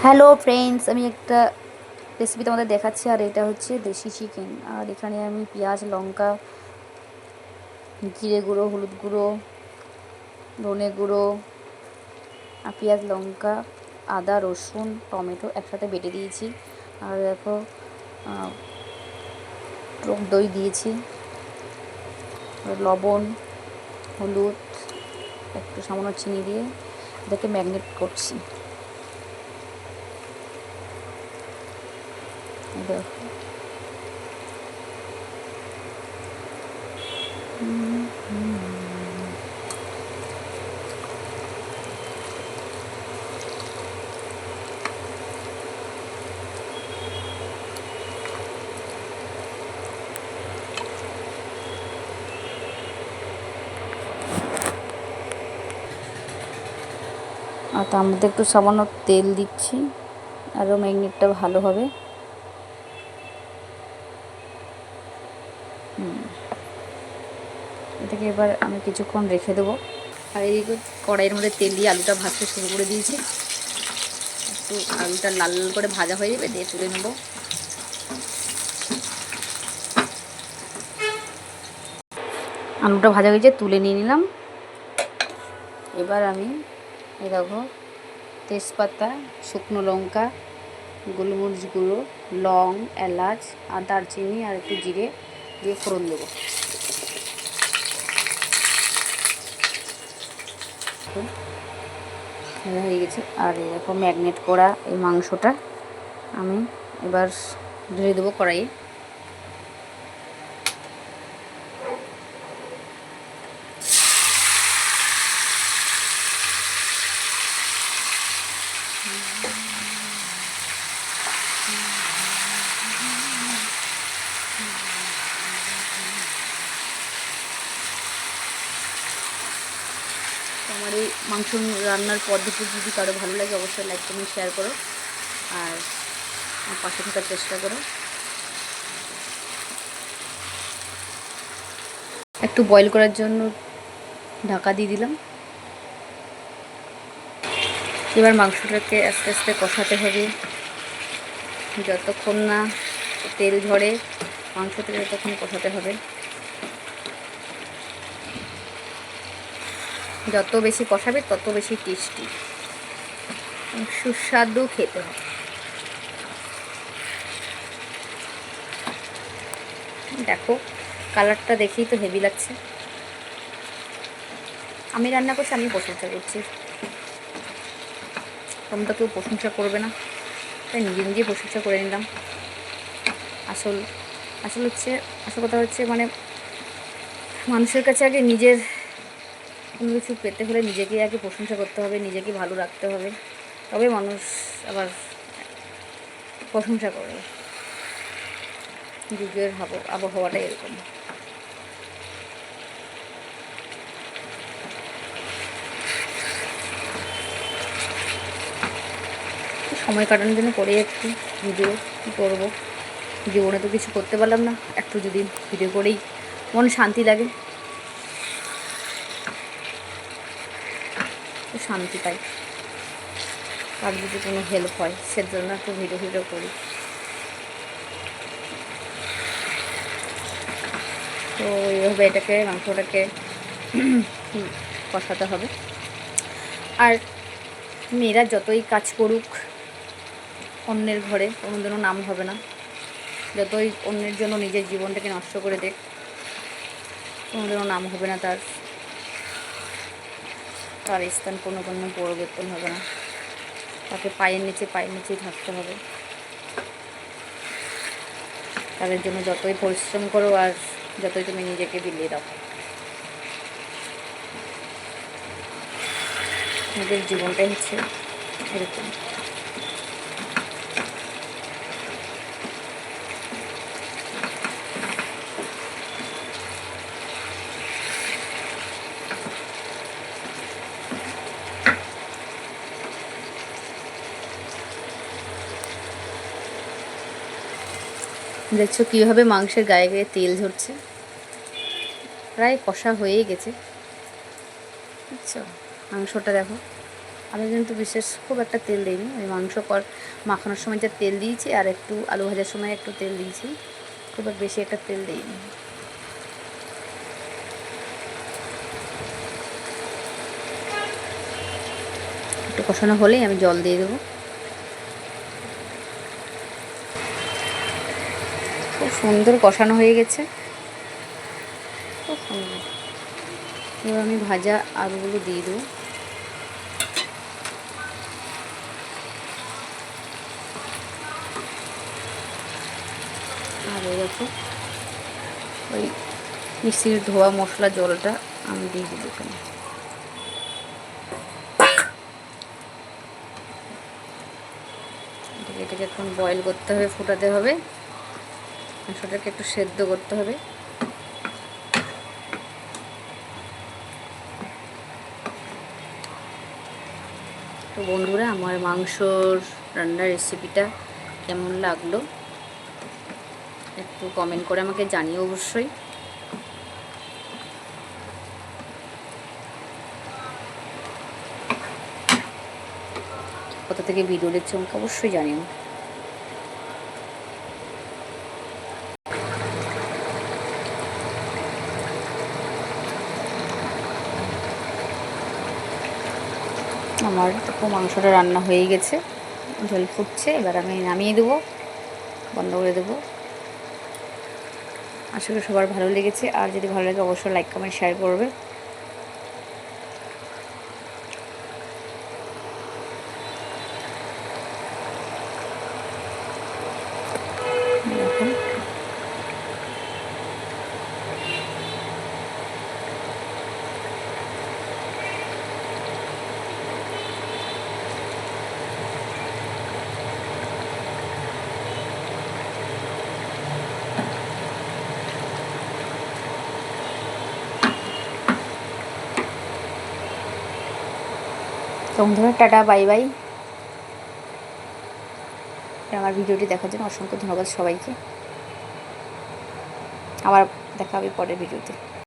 Hello friends, আমি একটা recipe তোমাদের দেখাচ্ছি। আর এটা হচ্ছে দেশি চিকেন। আর এখানে আমি পেঁয়াজ, লঙ্কা, জিরে গুঁড়ো, হলুদ গুঁড়ো, ধনে গুঁড়ো, আর পেঁয়াজ, লঙ্কা, আদা, রসুন, টমেটো একসাথে বেটে দিয়েছি। আর দেখো টক দই দিয়েছি, লবণ, হলুদ, একটু সামান্য চিনি দিয়ে এটাকে ম্যারিনেট করছি। দেখো আর তার মধ্যে একটু সামান্য তেল দিচ্ছি, আরও ম্যারিনেটটা ভালো হবে। এটাকে এবার আমি কিছুক্ষণ রেখে দেবো। আর এই কড়াইয়ের মধ্যে তেল দিয়ে আলুটা ভাজতে শুরু করে দিয়েছি। একটু আলুটা লাল লাল করে ভাজা হয়ে যাবে, দিয়ে তুলে নেব। আলুটা ভাজা হয়েছে, তুলে নিয়ে নিলাম। এবার আমি এই দেখো তেজপাতা, শুকনো লঙ্কা, গোলমরিচ গুঁড়ো, লং, এলাচ আর দারচিনি আর একটু জিরে দিয়ে ফোড়ন দেবো। হয়ে গেছে। আর এরকম ম্যারিনেট করা এই মাংসটা আমি এবার ঢেলে দেবো কড়াইয়ে। আমার এই মাংস রান্নার পদ্ধতি যদি কারো ভালো লাগে অবশ্যই লাইক কমেন্ট শেয়ার করো, আর আমার পাশে থাকার চেষ্টা করো। একটু বয়েল করার জন্য ঢাকা দিয়ে দিলাম। এবার মাংসটাকে আস্তে আস্তে কষাতে হবে, যতক্ষণ না তেল ঝরে মাংস থেকে ততক্ষণ কষাতে হবে। যত বেশি কষাবে তত বেশি টেস্টি, সুস্বাদু খেতে হবে। দেখো কালারটা দেখেই তো হেভি লাগছে। আমি রান্না করছি, আমি প্রশংসা করছি, তোমরা তো কেউ প্রশংসা করবে না, তাই নিজে নিজেই প্রশংসা করে নিলাম। আসল কথা হচ্ছে মানে মানুষের কাছে আগে নিজের কোনো কিছু পেতে হলে নিজেকেই আগে প্রশংসা করতে হবে, নিজেকে ভালো রাখতে হবে, তবে মানুষ আবার প্রশংসা করবে। যুগের আবহাওয়াটা এরকম। সময় কাটানোর জন্য করে একটু ভিডিও কী করবো, জীবনে তো কিছু করতে পারলাম না, একটু যদি ভিডিও করেই মনে শান্তি লাগে, শান্তি পাই। আর যদি কোনো হেল্প হয় সেজন্য একটু ভিডিও করি। তো এইভাবে এটাকে মাংসটাকে কষাতে হবে। আর মেয়েরা যতই কাজ করুক অন্যের ঘরে কোনোদিনও নাম হবে না, যতই অন্যের জন্য নিজের জীবনটাকে নষ্ট করে দেখ কোনোদিনও নাম হবে না, তার স্থান কোনো পরিবর্তন হবে না। তাকে পায়ের নিচেই থাকতে হবে। তাদের জন্য যতই পরিশ্রম করো আর যতই তুমি নিজেকে বিলিয়ে দাও, নিজের জীবনটাই হচ্ছে এরকম। দেখছো কীভাবে মাংসের গায়ে গায়ে তেল ঝরছে, প্রায় কষা হয়েই গেছে। বুঝছো মাংসটা দেখো আমি কিন্তু বিশেষ খুব একটা তেল দিইনি, ওই মাংস মাখানোর সময় যা তেল দিয়েছি আর একটু আলু ভাজার সময় একটু তেল দিয়েছি, খুব বেশি একটা তেল দিইনি। একটু কষানো হলেই আমি জল দিয়ে দেবো। খুব সুন্দর কষানো হয়ে গেছে, খুব সুন্দর। এবার আমি ভাজা আলুগুলো দিয়ে দেবো। আর দেখো ওই মিক্সির ধোয়া মশলা জলটা আমি দিয়ে দেবো এখানে। এটাকে এখন বয়েল করতে হবে, ফোটাতে হবে, মাংসটাকে একটু সেদ্ধ করতে হবে। তো বন্ধুরা, আমার মাংসর রান্নার রেসিপিটা কেমন লাগলো একটু কমেন্ট করে আমাকে জানিও অবশ্যই। কোথা থেকে ভিডিও দেখছো আমাকে অবশ্যই জানিও। আমার তো মাংসটা রান্না হয়ে গেছে, ঝোল ফুটছে, এবার আমি নামিয়ে দেবো, বন্ধ করে দেবো। আশা করি সবার ভালো লেগেছে, আর যদি ভালো লাগে অবশ্যই লাইক কমেন্ট শেয়ার করবে। তো বন্ধুরা, টাটা, বাই বাই। আমার ভিডিওটি দেখার জন্য অসংখ্য ধন্যবাদ সবাইকে। আবার দেখা হবে পরের ভিডিওতে।